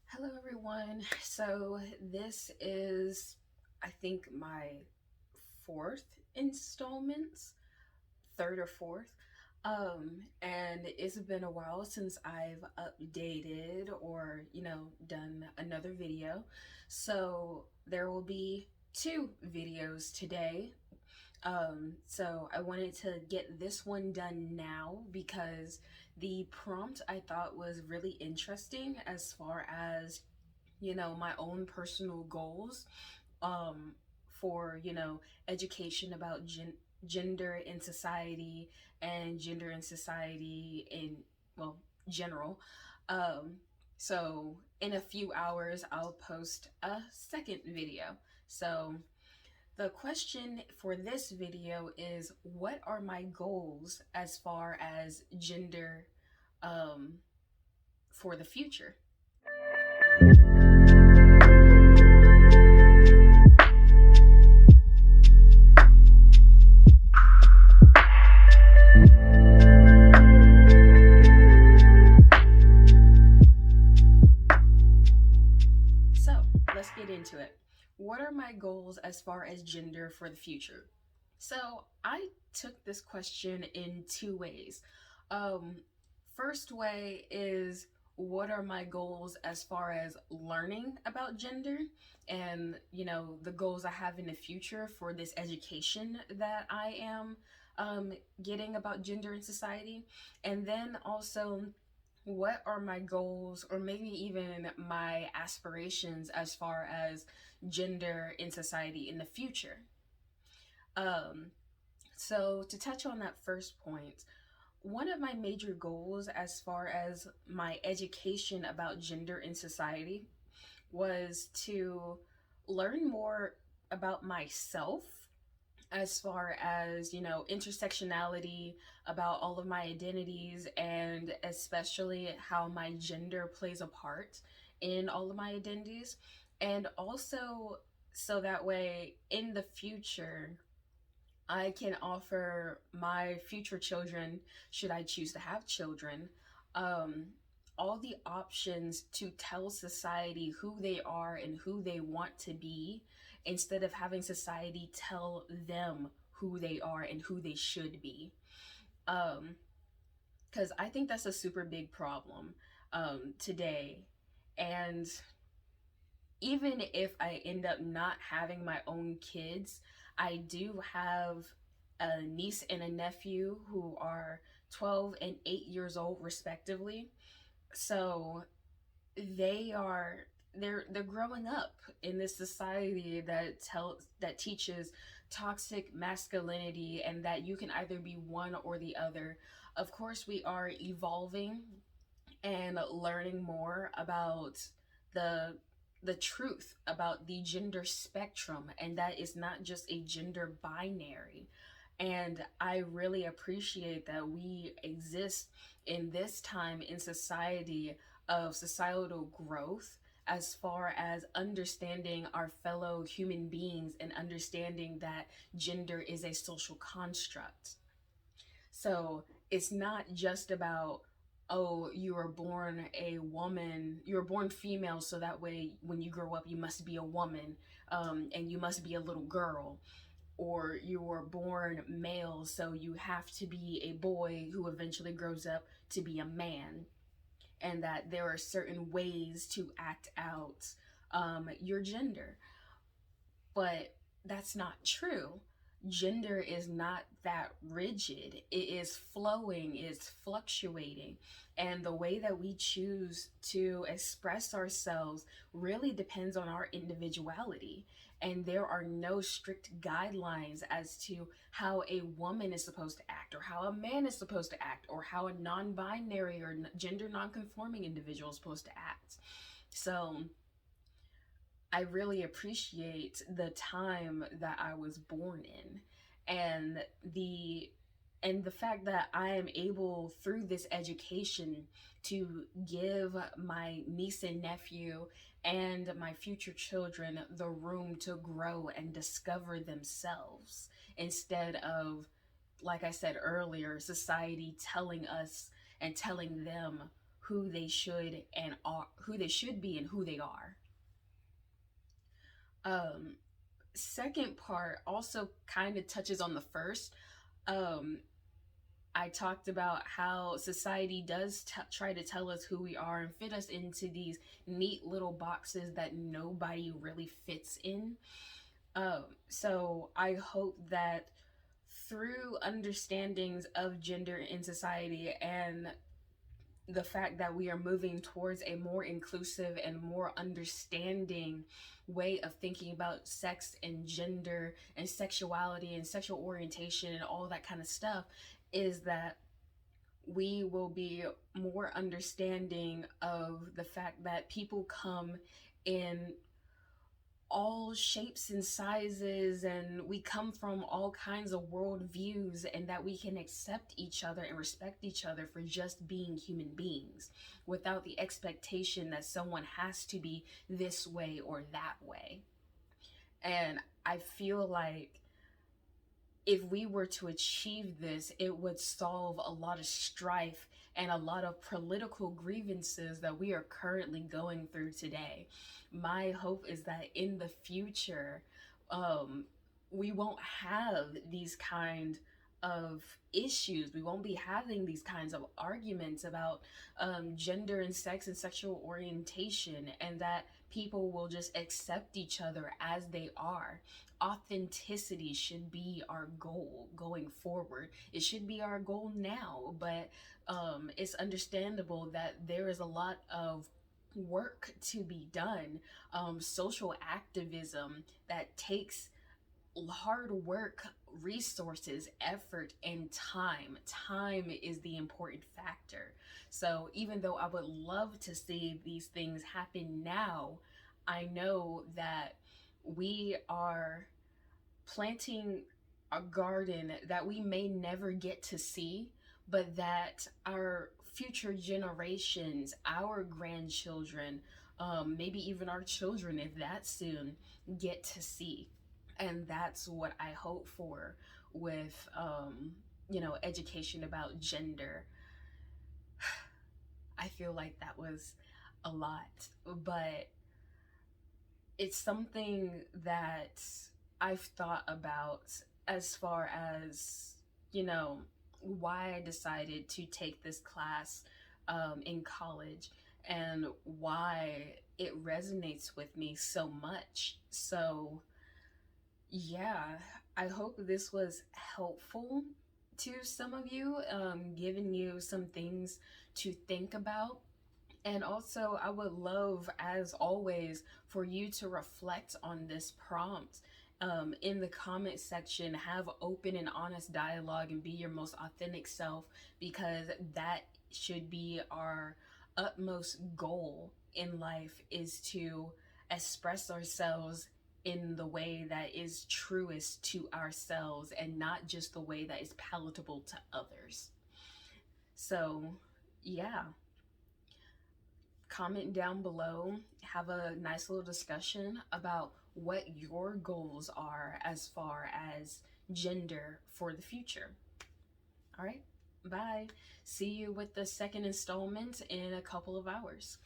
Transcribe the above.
Hello, everyone. So, this is, I think, my fourth installment, third or fourth. And it's been a while since I've updated or, done another video. So, there will be two videos today. So I wanted to get this one done now because the prompt I thought was really interesting as far as, my own personal goals um, for, education about gender in society and gender in society in, well, general. Um, so in a few hours, I'll post a second video. So the question for this video is, what are my goals as far as gender um, for the future? So let's get into it. What are my goals as far as gender for the future? So I took this question in two ways. Um, First way is, what are my goals as far as learning about gender and, the goals I have in the future for this education that I am getting about gender in society? And then also, what are my goals or maybe even my aspirations as far as gender in society in the future? Um, so, to touch on that first point, one of my major goals as far as my education about gender in society was to learn more about myself as far as, intersectionality, about all of my identities, and especially how my gender plays a part in all of my identities. And also, so that way in the future, I can offer my future children, should I choose to have children, um, all the options to tell society who they are and who they want to be, instead of having society tell them who they are and who they should be. Um, because I think that's a super big problem today. And even if I end up not having my own kids, I do have a niece and a nephew who are 12 and 8 years old respectively. So they're growing up in this society that teaches toxic masculinity and that you can either be one or the other. Of course, we are evolving and learning more about the the truth about the gender spectrum, and that is not just a gender binary. And I really appreciate that we exist in this time in society of societal growth, as far as understanding our fellow human beings and understanding that gender is a social construct. So it's not just about, oh, you were born a woman, you were born female, so that way when you grow up, you must be a woman, and you must be a little girl. Or you were born male, so you have to be a boy who eventually grows up to be a man. And that there are certain ways to act out your gender. But that's not true. Gender is not that rigid. It is flowing, it's fluctuating. And the way that we choose to express ourselves really depends on our individuality. And there are no strict guidelines as to how a woman is supposed to act, or how a man is supposed to act, or how a non binary or gender non conforming individual is supposed to act. So, I really appreciate the time that I was born in, and the And the fact that I am able through this education to give my niece and nephew and my future children the room to grow and discover themselves instead of, like I said earlier, society telling us and telling them who they should and are, who they should be and who they are. Um, Second part also kind of touches on the first. Um, I talked about how society does try to tell us who we are and fit us into these neat little boxes that nobody really fits in. So I hope that through understandings of gender in society and the fact that we are moving towards a more inclusive and more understanding way of thinking about sex and gender and sexuality and sexual orientation and all that kind of stuff, is that we will be more understanding of the fact that people come in all shapes and sizes, and we come from all kinds of worldviews, and that we can accept each other and respect each other for just being human beings without the expectation that someone has to be this way or that way. And I feel like if we were to achieve this, it would solve a lot of strife and a lot of political grievances that we are currently going through today. My hope is that in the future, um, we won't have these kind of issues. We won't be having these kinds of arguments about gender and sex and sexual orientation, and that people will just accept each other as they are. Authenticity should be our goal going forward. It should be our goal now, but it's understandable that there is a lot of work to be done, social activism that takes hard work, resources, effort, and time. Time is the important factor. So even though I would love to see these things happen now, I know that we are planting a garden that we may never get to see, but that our future generations, our grandchildren, maybe even our children, if that soon, get to see. And that's what I hope for with, education about gender. I feel like that was a lot, but it's something that I've thought about as far as, why I decided to take this class in college and why it resonates with me so much. So, yeah, I hope this was helpful to some of you, giving you some things to think about. And also, I would love, as always, for you to reflect on this prompt in the comment section. Have open and honest dialogue and be your most authentic self, because that should be our utmost goal in life, is to express ourselves in the way that is truest to ourselves and not just the way that is palatable to others. So, yeah, comment down below, have a nice little discussion about what your goals are as far as gender for the future. All right, bye. See you with the second installment in a couple of hours.